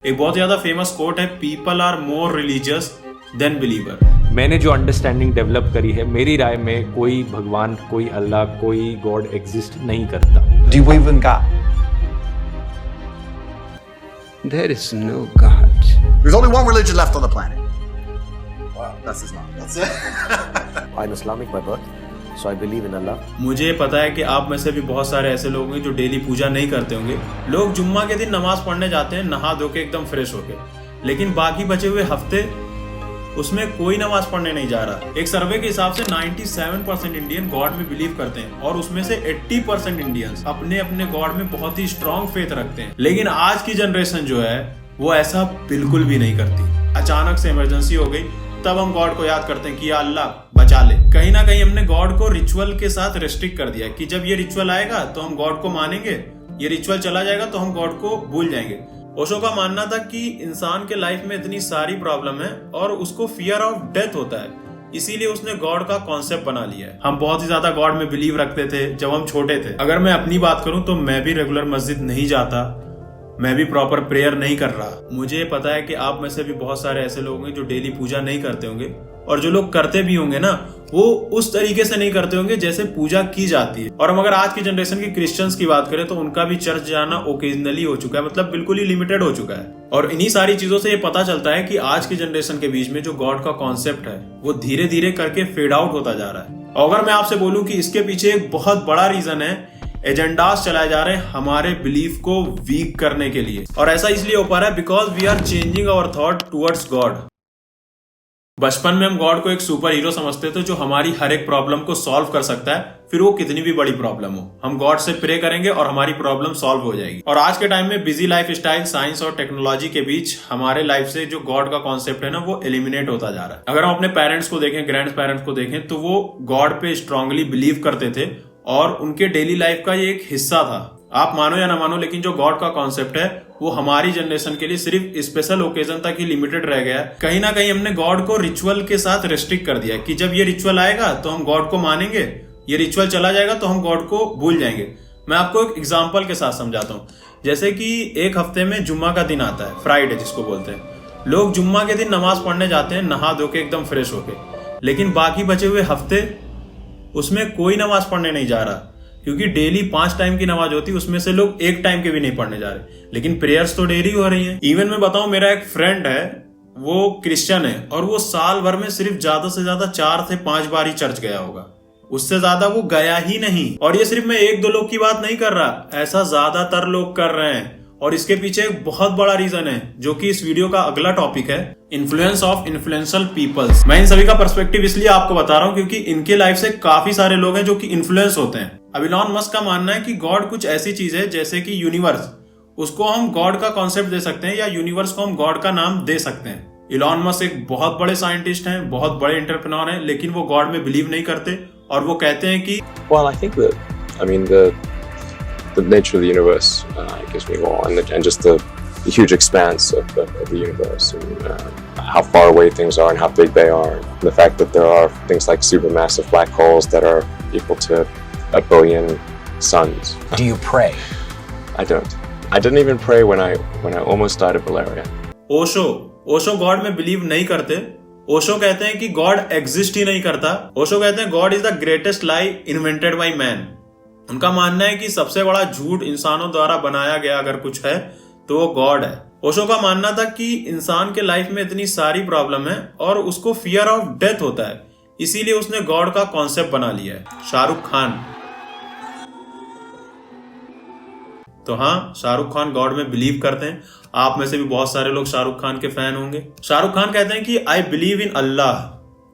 एक बहुत ज्यादा फेमस कोट है, people are more religious than believer. मैंने जो अंडरस्टैंडिंग डेवलप करी है, मेरी राय में कोई भगवान, कोई अल्लाह, कोई गॉड एग्जिस्ट नहीं करता। Do you believe in God? There is no God. There's only one religion left on the planet. Wow, that's Islam. That's it. I'm Islamic by birth, so I believe in Allah. मुझे पता है कि आप में से भी बहुत सारे ऐसे लोग हैं जो डेली पूजा नहीं करते होंगे। लोग जुम्मा के दिन नमाज पढ़ने जाते हैं नहा धो के एकदम फ्रेश होके, लेकिन बाकी बचे हुए हफ्ते उसमें कोई नमाज पढ़ने नहीं जा रहा। एक सर्वे के हिसाब से 97% इंडियन गॉड में बिलीव करते हैं और उसमें से 80% इंडियंस अपने अपने गॉड में बहुत ही स्ट्रॉन्ग फेथ रखते हैं। लेकिन आज की जनरेशन जो है वो ऐसा बिल्कुल भी नहीं करती। अचानक से इमरजेंसी हो गई तब हम गॉड को याद करते हैं कि या अल्लाह बचा ले। कहीं ना कहीं हमने गॉड को रिचुअल के साथ रेस्ट्रिक्ट कर दिया कि जब ये रिचुअल आएगा तो हम गॉड को मानेंगे, ये रिचुअल चला जाएगा तो हम गॉड को भूल जाएंगे। ओशो का मानना था कि इंसान के लाइफ में इतनी सारी प्रॉब्लम है और उसको फियर ऑफ डेथ होता है, इसीलिए उसने गॉड का कॉन्सेप्ट बना लिया है। हम बहुत ही ज्यादा गॉड में बिलीव रखते थे जब हम छोटे थे। अगर मैं अपनी बात करूं तो मैं भी रेगुलर मस्जिद नहीं जाता, मैं भी प्रॉपर प्रेयर नहीं कर रहा। मुझे पता है कि आप में से भी बहुत सारे ऐसे लोग हैं जो डेली पूजा नहीं करते होंगे, और जो लोग करते भी होंगे ना वो उस तरीके से नहीं करते होंगे जैसे पूजा की जाती है। और हम अगर आज की जनरेशन के क्रिश्चियंस की बात करें तो उनका भी चर्च जाना ओकेजनली हो चुका है, मतलब बिल्कुल ही लिमिटेड हो चुका है। और इन्हीं सारी चीजों से ये पता चलता है कि आज की जनरेशन के बीच में जो गॉड का कॉन्सेप्ट है वो धीरे धीरे करके फेड आउट होता जा रहा है। और अगर मैं आपसे बोलूं कि इसके पीछे एक बहुत बड़ा रीजन है, एजेंडास चलाए जा रहे हैं हमारे बिलीफ को वीक करने के लिए। और ऐसा इसलिए हो पा रहा है because we are changing our thought towards God. बचपन में हम गॉड को एक सुपर हीरो समझते थे जो हमारी हर एक प्रॉब्लम को सॉल्व कर सकता है, फिर वो कितनी भी बड़ी प्रॉब्लम हो हम गॉड से प्रे करेंगे और हमारी प्रॉब्लम सॉल्व हो जाएगी। और आज के टाइम में बिजी लाइफ स्टाइल, साइंस और टेक्नोलॉजी के बीच हमारे लाइफ से जो गॉड का कॉन्सेप्ट है ना वो एलिमिनेट होता जा रहा है। अगर हम अपने पेरेंट्स को देखें, ग्रैंड पेरेंट्स को देखें, तो वो गॉड पे स्ट्रांगली बिलीव करते थे और उनके डेली लाइफ का ये एक हिस्सा था। आप मानो या ना मानो, लेकिन जो गॉड का कॉन्सेप्ट है वो हमारी जनरेशन के लिए सिर्फ स्पेशल ओकेजन तक ही लिमिटेड रह गया है। कहीं ना कहीं हमने गॉड को रिचुअल के साथ रेस्ट्रिक्ट कर दिया कि जब ये रिचुअल आएगा तो हम गॉड को मानेंगे, ये रिचुअल चला जाएगा तो हम गॉड को भूल जाएंगे। मैं आपको एक एग्जांपल के साथ समझाता हूँ। जैसे कि एक हफ्ते में जुम्मा का दिन आता है, फ्राइडे जिसको बोलते हैं। लोग जुम्मा के दिन नमाज पढ़ने जाते हैं नहा धो के एकदम फ्रेश होके, लेकिन बाकी बचे हुए हफ्ते उसमें कोई नमाज पढ़ने नहीं जा रहा, क्योंकि डेली 5 टाइम की नमाज होती है, उसमें से लोग 1 टाइम के भी नहीं पढ़ने जा रहे, लेकिन प्रेयर्स तो डेली हो रही हैं। इवन मैं बताऊं, मेरा एक फ्रेंड है वो क्रिश्चियन है और वो साल भर में सिर्फ ज्यादा से ज्यादा 4 से 5 बार ही चर्च गया होगा, उससे ज्यादा वो गया ही नहीं। और ये सिर्फ मैं 1-2 लोग की बात नहीं कर रहा, ऐसा ज्यादातर लोग कर रहे हैं। और इसके पीछे एक बहुत बड़ा रीजन है जो कि इस वीडियो का अगला टॉपिक है, इन्फ्लुएंस ऑफ इन्फ्लुएंशियल पीपल्स। मैं इन सभी का पर्सपेक्टिव इसलिए आपको बता रहा हूं क्योंकि इनके लाइफ से काफी सारे लोग हैं जो कि इन्फ्लुएंस होते हैं। अब इलॉन मस्क का मानना है कि गॉड कुछ ऐसी चीज है जैसे कि यूनिवर्स, उसको हम गॉड का कॉन्सेप्ट दे सकते हैं या यूनिवर्स को हम गॉड का नाम दे सकते हैं। इलॉन मस्क एक बहुत बड़े साइंटिस्ट हैं, बहुत बड़े एंटरप्रेन्योर हैं, लेकिन वो गॉड में बिलीव नहीं करते और वो कहते हैं कि Well, I think the nature of the universe gives me more, and just the huge expanse of the universe, and how far away things are and how big they are. And the fact that there are things like supermassive black holes that are equal to 1 billion suns. Do you pray? I don't. I didn't even pray when I almost died of malaria. Osho God में believe नहीं करते। ओशो कहते हैं कि God exist ही नहीं करता। ओशो कहते हैं God is the greatest lie invented by man. उनका मानना है कि सबसे बड़ा झूठ इंसानों द्वारा बनाया गया अगर कुछ है तो वो गॉड है। ओशो का मानना था कि इंसान के लाइफ में इतनी सारी प्रॉब्लम है और उसको फियर ऑफ डेथ होता है, इसीलिए उसने गॉड का कॉन्सेप्ट बना लिया है। शाहरुख खान, तो हाँ, शाहरुख खान गॉड में बिलीव करते हैं। आप में से भी बहुत सारे लोग शाहरुख खान के फैन होंगे। शाहरुख खान कहते हैं कि आई बिलीव इन अल्लाह,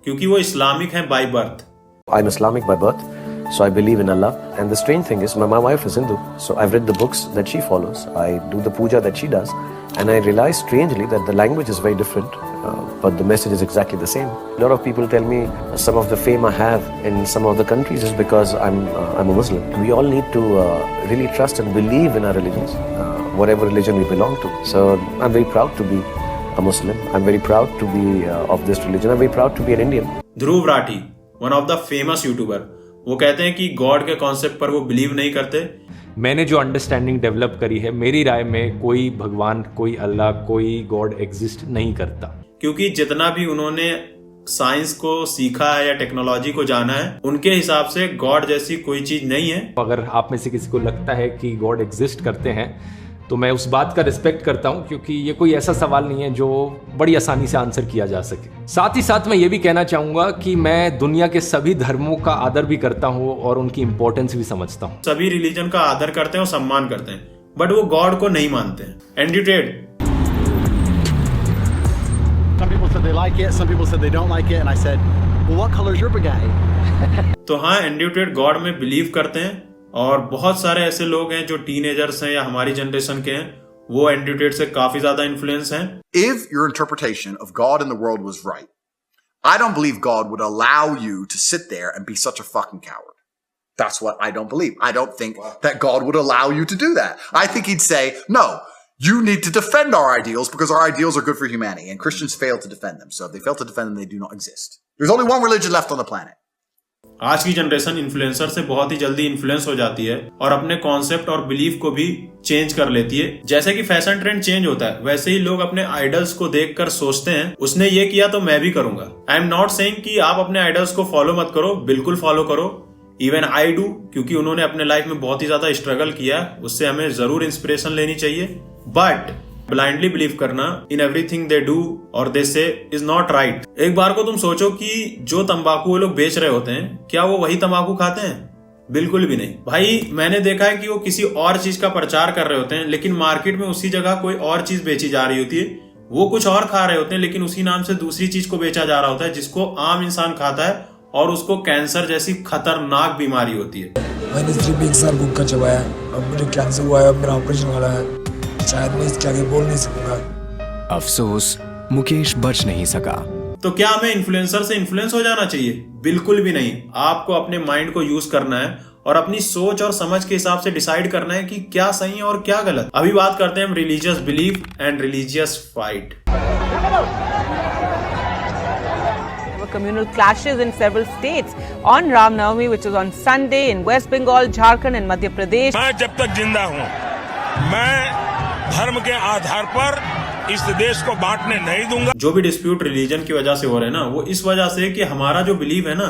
क्योंकि वो इस्लामिक है by birth. I'm Islamic by birth, so I believe in Allah. And the strange thing is, my wife is Hindu, so I've read the books that she follows. I do the puja that she does, and I realize strangely that the language is very different, but the message is exactly the same. A lot of people tell me some of the fame I have in some of the countries is because I'm a Muslim. We all need to really trust and believe in our religions, whatever religion we belong to. So I'm very proud to be a Muslim. I'm very proud to be of this religion. I'm very proud to be an Indian. Dhruv Rathee, one of the famous YouTuber, वो कहते हैं कि God के concept पर वो believe नहीं करते, मैंने जो अंडरस्टैंडिंग डेवलप करी है, मेरी राय में कोई भगवान, कोई अल्लाह, कोई गॉड एग्जिस्ट नहीं करता। क्योंकि जितना भी उन्होंने साइंस को सीखा है या टेक्नोलॉजी को जाना है, उनके हिसाब से गॉड जैसी कोई चीज नहीं है। अगर आप में से किसी को लगता है कि गॉड एग्जिस्ट करते हैं तो मैं उस बात का रिस्पेक्ट करता हूं, क्योंकि ये कोई ऐसा सवाल नहीं है जो बड़ी आसानी से आंसर किया जा सके। साथ ही साथ मैं ये भी कहना चाहूंगा कि मैं दुनिया के सभी धर्मों का आदर भी करता हूं और उनकी इंपॉर्टेंस भी समझता हूं। सभी रिलीजन का आदर करते हैं और सम्मान करते हैं, बट वो गॉड को नहीं मानते हैं। Andrew Ted, Some people said they like it, some people said they don't like it, and I said, well, what color's your Bugatti? तो हाँ, एंड्रयू टेड गॉड में बिलीव करते हैं और बहुत सारे ऐसे लोग हैं जो टीनेजर्स हैं या हमारी जनरेशन के हैं, वो एंड्रयू टेड से काफी ज्यादा इन्फ्लुएंस हैं। If your interpretation of God and the world was right, I don't believe God would allow you to sit there and be such a fucking coward. That's what I don't believe. I don't think that God would allow you to do that. I think he'd say, no, you need to defend our ideals because our ideals are good for humanity, and Christians fail to defend them. So if they fail to defend them, they do not exist. There's only one religion left on the planet. आज की generation influencer से बहुत ही जल्दी influence हो जाती है और अपने कॉन्सेप्ट और बिलीफ को भी चेंज कर लेती है। जैसे कि फैशन ट्रेंड चेंज होता है, वैसे ही लोग अपने आइडल्स को देखकर सोचते हैं उसने ये किया तो मैं भी करूंगा। आई एम नॉट सेइंग कि आप अपने आइडल्स को फॉलो मत करो, बिल्कुल फॉलो करो। इवन आई डू, क्योंकि उन्होंने अपने लाइफ में बहुत ही ज्यादा स्ट्रगल किया, उससे हमें जरूर इंस्पिरेशन लेनी चाहिए। बट ब्लाइंडली बिलीव करना इन एवरीथिंग दे डू और दे से इज नॉट राइट। एक बार को तुम सोचो कि जो तंबाकू वो लोग बेच रहे होते हैं, क्या वो वही तंबाकू खाते हैं? बिल्कुल भी नहीं भाई। मैंने देखा है कि वो किसी और चीज का प्रचार कर रहे होते हैं, लेकिन मार्केट में उसी जगह कोई और चीज बेची जा रही होती है। वो कुछ और खा रहे होते हैं, लेकिन उसी नाम से दूसरी चीज को बेचा जा रहा होता है जिसको आम इंसान खाता है और उसको कैंसर जैसी खतरनाक बीमारी होती है। मैंने सिर्फ एक साल गुटखा चबाया, अब मुझे कैंसर हुआ है, अब मेरा ऑपरेशन वाला है, शायद मैं इसके आगे बोल नहीं सकूंगा। अफसोस, मुकेश बच नहीं सका। तो क्या हमें इन्फ्लुएंसर से इन्फ्लुएंस हो जाना चाहिए? बिल्कुल भी नहीं। आपको अपने माइंड को यूज करना है और अपनी सोच और समझ के हिसाब से डिसाइड करना है कि क्या सही है और क्या गलत। अभी बात करते हैं हम religious belief and religious fight. Communal clashes in several states on Ram Navami, which is on Sunday in West Bengal, Jharkhand and Madhya Pradesh. मैं जब तक जिंदा हूँ, मैं धर्म के आधार पर इस देश को बांटने नहीं दूंगा। जो भी डिस्प्यूट रिलीजन की वजह से हो रहे हैं ना, वो इस वजह से कि हमारा जो बिलीव है ना,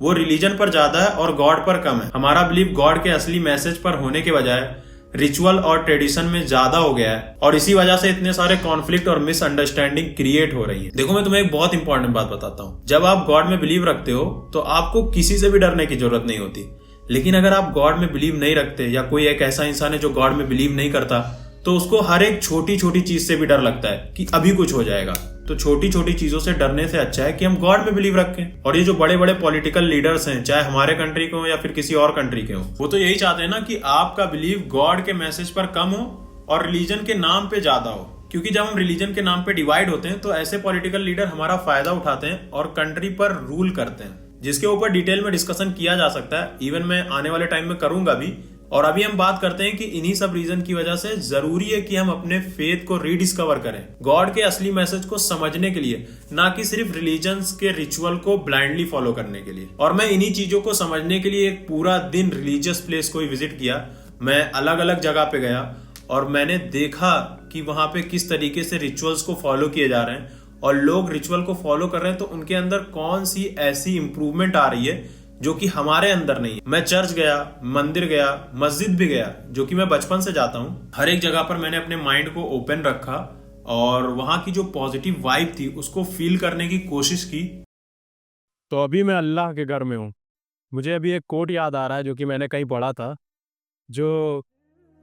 वो रिलीजन पर ज्यादा है और गॉड पर कम है। हमारा बिलीव गॉड के असली मैसेज पर होने के बजाय रिचुअल और ट्रेडिशन में ज्यादा हो गया है और इसी वजह से इतने सारे कॉन्फ्लिक्ट और मिसअंडरस्टैंडिंग क्रिएट हो रही है। देखो, मैं तुम्हें एक बहुत इंपॉर्टेंट बात बताता हूँ। जब आप गॉड में बिलीव रखते हो तो आपको किसी से भी डरने की जरूरत नहीं होती। लेकिन अगर आप गॉड में बिलीव नहीं रखते या कोई एक ऐसा इंसान है जो गॉड में बिलीव नहीं करता, तो उसको हर एक छोटी छोटी चीज से भी डर लगता है कि अभी कुछ हो जाएगा। तो छोटी छोटी चीजों से डरने से अच्छा है कि हम गॉड में बिलीव रखें। और ये जो बड़े बड़े पॉलिटिकल लीडर्स हैं, चाहे हमारे कंट्री के हो या फिर किसी और कंट्री के हो, वो तो यही चाहते हैं ना कि आपका बिलीव गॉड के मैसेज पर कम हो और रिलीजन के नाम पे ज्यादा हो। क्योंकि जब हम रिलीजन के नाम पे डिवाइड होते हैं तो ऐसे पॉलिटिकल लीडर हमारा फायदा उठाते हैं और कंट्री पर रूल करते हैं, जिसके ऊपर डिटेल में डिस्कशन किया जा सकता है। इवन मैं आने वाले टाइम में करूंगा भी। और अभी हम बात करते हैं कि इन्हीं सब रीजन की वजह से जरूरी है कि हम अपने फेथ को रीडिस्कवर करें, गॉड के असली मैसेज को समझने के लिए, ना कि सिर्फ रिलीजन्स के रिचुअल को ब्लाइंडली फॉलो करने के लिए। और मैं इन्हीं चीजों को समझने के लिए एक पूरा दिन रिलीजियस प्लेस को ही विजिट किया। मैं अलग अलग जगह पे गया और मैंने देखा कि वहां पे किस तरीके से रिचुअल्स को फॉलो किए जा रहे हैं और लोग रिचुअल को फॉलो कर रहे हैं तो उनके अंदर कौन सी ऐसी इंप्रूवमेंट आ रही है जो कि हमारे अंदर नहीं। मैं चर्च गया, मंदिर गया, मस्जिद भी गया, जो कि मैं बचपन से जाता हूँ। हर एक जगह पर मैंने अपने माइंड को ओपन रखा और वहां की जो पॉजिटिव वाइब थी उसको फील करने की कोशिश की। तो अभी मैं अल्लाह के घर में हूँ। मुझे अभी एक कोट याद आ रहा है जो कि मैंने कहीं पढ़ा था, जो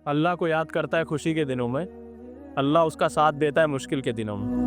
अल्लाह को याद करता है खुशी के दिनों में, अल्लाह उसका साथ देता है मुश्किल के दिनों में।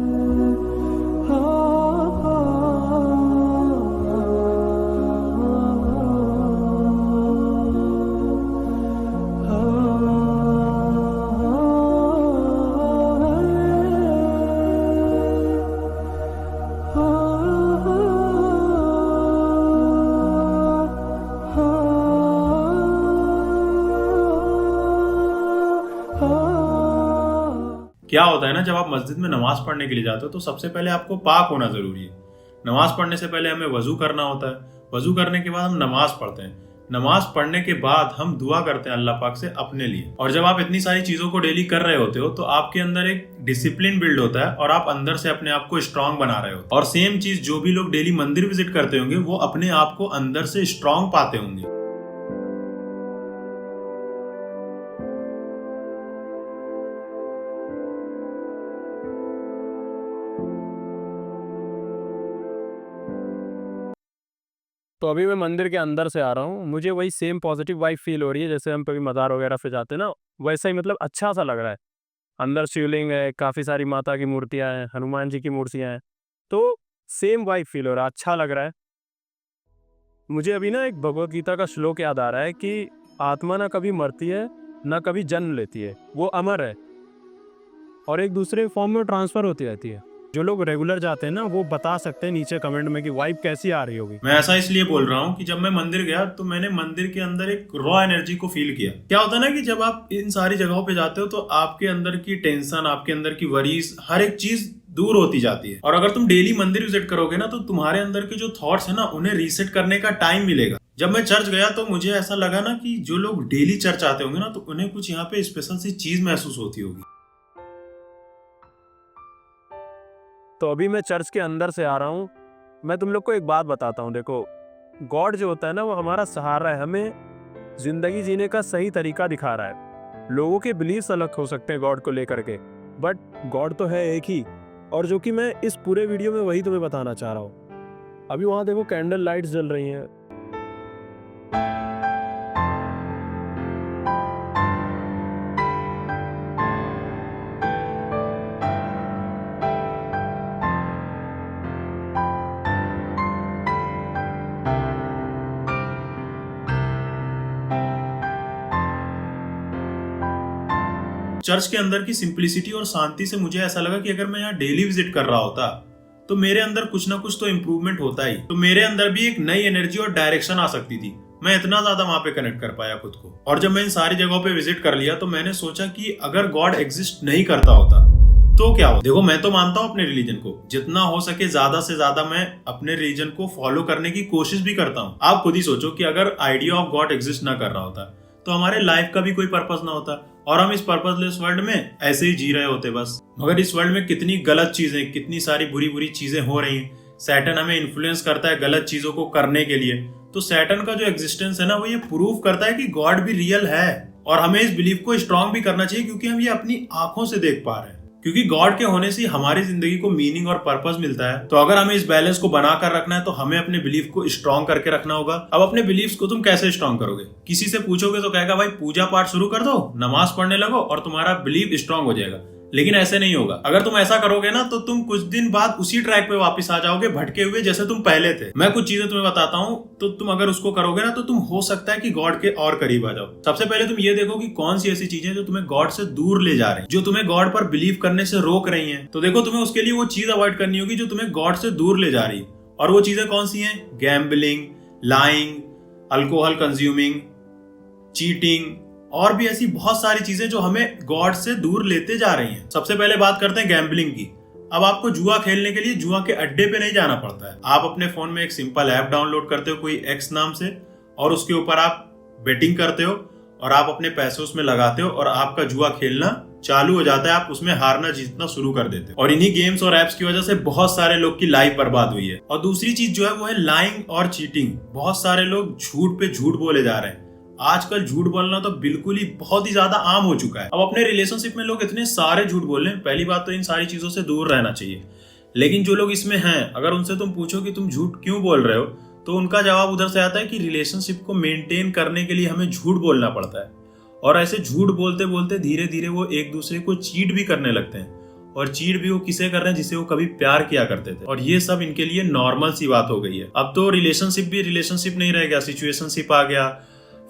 क्या होता है ना, जब आप मस्जिद में नमाज पढ़ने के लिए जाते हो तो सबसे पहले आपको पाक होना जरूरी है। नमाज पढ़ने से पहले हमें वजू करना होता है, वजू करने के बाद हम नमाज पढ़ते हैं। नमाज पढ़ने के बाद हम दुआ करते हैं अल्लाह पाक से अपने लिए। और जब आप इतनी सारी चीजों को डेली कर रहे होते हो तो आपके अंदर एक डिसिप्लिन बिल्ड होता है और आप अंदर से अपने आप को स्ट्रांग बना रहे हो। और सेम चीज जो भी लोग डेली मंदिर विजिट करते होंगे वो अपने आप को अंदर से स्ट्रांग पाते होंगे। तो अभी मैं मंदिर के अंदर से आ रहा हूँ, मुझे वही सेम पॉजिटिव वाइब फील हो रही है जैसे हम कभी मज़ार वगैरह पे जाते हैं ना, वैसा ही मतलब अच्छा सा लग रहा है। अंदर शिवलिंग है, काफ़ी सारी माता की मूर्तियाँ हैं, हनुमान जी की मूर्तियाँ हैं, तो सेम वाइब फील हो रहा है, अच्छा लग रहा है। मुझे अभी ना एक भगवत गीता का श्लोक याद आ रहा है कि आत्मा ना कभी मरती है ना कभी जन्म लेती है, वो अमर है और एक दूसरे फॉर्म में ट्रांसफ़र होती रहती है। जो लोग रेगुलर जाते हैं ना वो बता सकते हैं नीचे कमेंट में कि वाइब कैसी आ रही होगी। मैं ऐसा इसलिए बोल रहा हूँ कि जब मैं मंदिर गया तो मैंने मंदिर के अंदर एक रॉ एनर्जी को फील किया। क्या होता है ना कि जब आप इन सारी जगहों पे जाते हो तो आपके अंदर की टेंशन, आपके अंदर की वरीज, हर एक चीज दूर होती जाती है। और अगर तुम डेली मंदिर विजिट करोगे ना तो तुम्हारे अंदर के जो थॉट्स है ना उन्हें रीसेट करने का टाइम मिलेगा। जब मैं चर्च गया तो मुझे ऐसा लगा ना कि जो लोग डेली चर्च आते होंगे ना तो उन्हें कुछ यहाँ पे स्पेशल सी चीज महसूस होती होगी। तो अभी मैं चर्च के अंदर से आ रहा हूँ। मैं तुम लोग को एक बात बताता हूँ, देखो गॉड जो होता है ना वो हमारा सहारा है, हमें जिंदगी जीने का सही तरीका दिखा रहा है। लोगों के बिलीव्स अलग हो सकते हैं गॉड को लेकर के, बट गॉड तो है एक ही, और जो कि मैं इस पूरे वीडियो में वही तुम्हें बताना चाह रहा हूँ। अभी वहाँ देखो कैंडल लाइट्स जल रही हैं। चर्च के अंदर की सिंप्लिसिटी और शांति से मुझे ऐसा लगा कि अगर मैं यहाँ डेली विजिट कर रहा होता तो मेरे अंदर कुछ ना कुछ तो इम्प्रूवमेंट होता ही, तो मेरे अंदर भी एक नई एनर्जी और डायरेक्शन आ सकती थी। मैं इतना ज्यादा वहां पे कनेक्ट कर पाया खुद को। और जब मैं इन सारी जगहों पे विजिट कर लिया तो मैंने सोचा कि अगर गॉड एग्जिस्ट नहीं करता होता तो क्या हो। देखो मैं तो मानता हूँ अपने रिलीजन को, जितना हो सके ज्यादा से ज्यादा मैं अपने रिलीजन को फॉलो करने की कोशिश भी करता हूँ। आप खुद ही सोचो कि अगर आइडिया ऑफ गॉड एग्जिस्ट ना कर रहा होता तो हमारे लाइफ का भी कोई पर्पस ना होता और हम इस पर्पसलेस वर्ल्ड में ऐसे ही जी रहे होते बस। मगर इस वर्ल्ड में कितनी गलत चीजें, कितनी सारी बुरी बुरी चीजें हो रही हैं। सैटन हमें इन्फ्लुएंस करता है गलत चीजों को करने के लिए। तो सैटन का जो एग्जिस्टेंस है ना वो ये प्रूव करता है कि गॉड भी रियल है और हमें इस बिलीफ को स्ट्रांग भी करना चाहिए क्योंकि हम ये अपनी आंखों से देख पा रहे हैं। क्योंकि गॉड के होने से हमारी जिंदगी को मीनिंग और पर्पस मिलता है। तो अगर हमें इस बैलेंस को बनाकर रखना है तो हमें अपने बिलीफ को स्ट्रांग करके रखना होगा। अब अपने बिलीफ्स को तुम कैसे स्ट्रांग करोगे? किसी से पूछोगे तो कहेगा भाई पूजा पाठ शुरू कर दो, नमाज पढ़ने लगो और तुम्हारा बिलीफ स्ट्रांग हो जाएगा। लेकिन ऐसे नहीं होगा। अगर तुम ऐसा करोगे ना तो तुम कुछ दिन बाद उसी ट्रैक पे वापस आ जाओगे भटके हुए जैसे तुम पहले थे। मैं कुछ चीजें तुम्हें बताता हूँ तो तुम अगर उसको करोगे ना तो तुम हो सकता है कि गॉड के और करीब आ जाओ। सबसे पहले तुम ये देखो कि कौन सी ऐसी चीजें जो तुम्हें गॉड से दूर ले जा रही हैं, जो तुम्हें गॉड पर बिलीव करने से रोक रही हैं। तो देखो तुम्हें उसके लिए वो चीज अवॉइड करनी होगी जो तुम्हें गॉड से दूर ले जा रही है। और वो चीजें कौन सी हैं? Gambling, lying, alcohol consuming, cheating और भी ऐसी बहुत सारी चीजें जो हमें गॉड से दूर लेते जा रही हैं। सबसे पहले बात करते हैं गैम्बलिंग की। अब आपको जुआ खेलने के लिए जुआ के अड्डे पे नहीं जाना पड़ता है। आप अपने फोन में एक सिंपल ऐप डाउनलोड करते हो कोई एक्स नाम से और उसके ऊपर आप बेटिंग करते हो और आप अपने पैसे उसमें लगाते हो और आपका जुआ खेलना चालू हो जाता है। आप उसमें हारना जीतना शुरू कर देते हो और इन्हीं गेम्स और एप्स की वजह से बहुत सारे लोग की लाइफ बर्बाद हुई है। और दूसरी चीज जो है वो है लाइंग और चीटिंग। बहुत सारे लोग झूठ पे झूठ बोले जा रहे हैं। आजकल झूठ बोलना तो बिल्कुल ही बहुत ही ज्यादा आम हो चुका है। अब अपने रिलेशनशिप में लोग इतने सारे झूठ बोल रहे हैं। पहली बात तो इन सारी चीजों से दूर रहना चाहिए। लेकिन जो लोग इसमें हैं अगर उनसे तुम पूछो कि तुम झूठ क्यों बोल रहे हो तो उनका जवाब उधर से आता है कि रिलेशनशिप को मेंटेन करने के लिए हमें झूठ बोलना पड़ता है। और ऐसे झूठ बोलते बोलते धीरे धीरे वो एक दूसरे को चीट भी करने लगते हैं। और चीट भी वो किसे कर रहे हैं? जिसे वो कभी प्यार किया करते थे। और ये सब इनके लिए नॉर्मल सी बात हो गई है। अब तो रिलेशनशिप भी रिलेशनशिप नहीं रह गया, सिचुएशनशिप आ गया,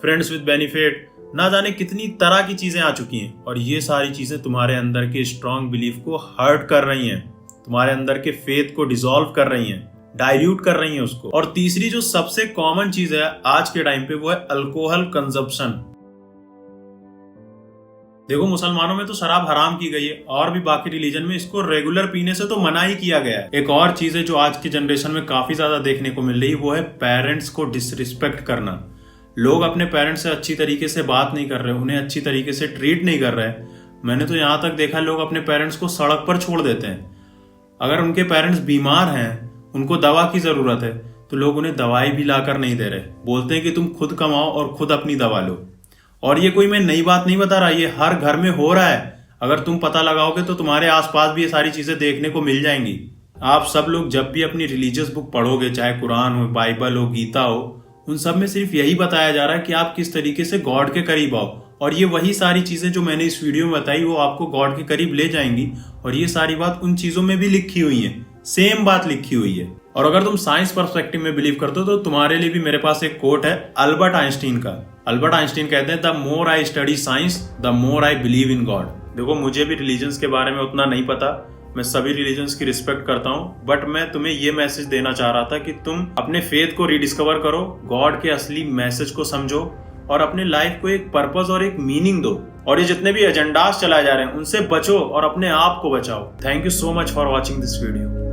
फ्रेंड्स विद बेनिफिट, ना जाने कितनी तरह की चीजें आ चुकी हैं। और ये सारी चीजें तुम्हारे अंदर के स्ट्रॉन्ग बिलीफ को हर्ट कर रही हैं, तुम्हारे अंदर के फेथ को डिसॉल्व कर रही हैं, डाइल्यूट कर रही हैं उसको। और तीसरी जो सबसे कॉमन चीज है आज के टाइम पे वो है अल्कोहल कंजप्शन। देखो मुसलमानों में तो शराब हराम की गई है और भी बाकी रिलीजन में इसको रेगुलर पीने से तो मना ही किया गया है। एक और चीज है जो आज की जनरेशन में काफी ज्यादा देखने को मिल रही है वो है पेरेंट्स को डिसरिस्पेक्ट करना। लोग अपने पेरेंट्स से अच्छी तरीके से बात नहीं कर रहे, उन्हें अच्छी तरीके से ट्रीट नहीं कर रहे। मैंने तो यहाँ तक देखा लोग अपने पेरेंट्स को सड़क पर छोड़ देते हैं। अगर उनके पेरेंट्स बीमार हैं, उनको दवा की जरूरत है, तो लोग उन्हें दवाई भी लाकर नहीं दे रहे, बोलते हैं कि तुम खुद कमाओ और खुद अपनी दवा लो। और ये कोई मैं नई बात नहीं बता रहा, ये हर घर में हो रहा है। अगर तुम पता लगाओगे तो तुम्हारे आसपास भी ये सारी चीजें देखने को मिल जाएंगी। आप सब लोग जब भी अपनी रिलीजियस बुक पढ़ोगे, चाहे कुरान हो, बाइबल हो, गीता हो, उन सब में सिर्फ यही बताया जा रहा है कि आप किस तरीके से गॉड के करीब आओ। और ये वही सारी चीजें जो मैंने इस वीडियो में बताई वो आपको गॉड के करीब ले जाएंगी। और ये सारी बात उन चीजों में भी लिखी हुई है, सेम बात लिखी हुई है। और अगर तुम साइंस पर्सपेक्टिव में बिलीव करते हो तो तुम्हारे लिए भी मेरे पास एक कोट है अल्बर्ट आइंस्टीन का। अल्बर्ट आइंस्टीन कहते हैं, the more I study science the more I believe in God. देखो, मुझे भी रिलीजन्स के बारे में उतना नहीं पता, मैं सभी रिलीजन्स की रिस्पेक्ट करता हूँ, बट मैं तुम्हें ये मैसेज देना चाह रहा था कि तुम अपने फेथ को रिडिस्कवर करो, गॉड के असली मैसेज को समझो और अपने लाइफ को एक पर्पस और एक मीनिंग दो। और ये जितने भी एजेंडास चलाए जा रहे हैं उनसे बचो और अपने आप को बचाओ। Thank you so much for watching this video.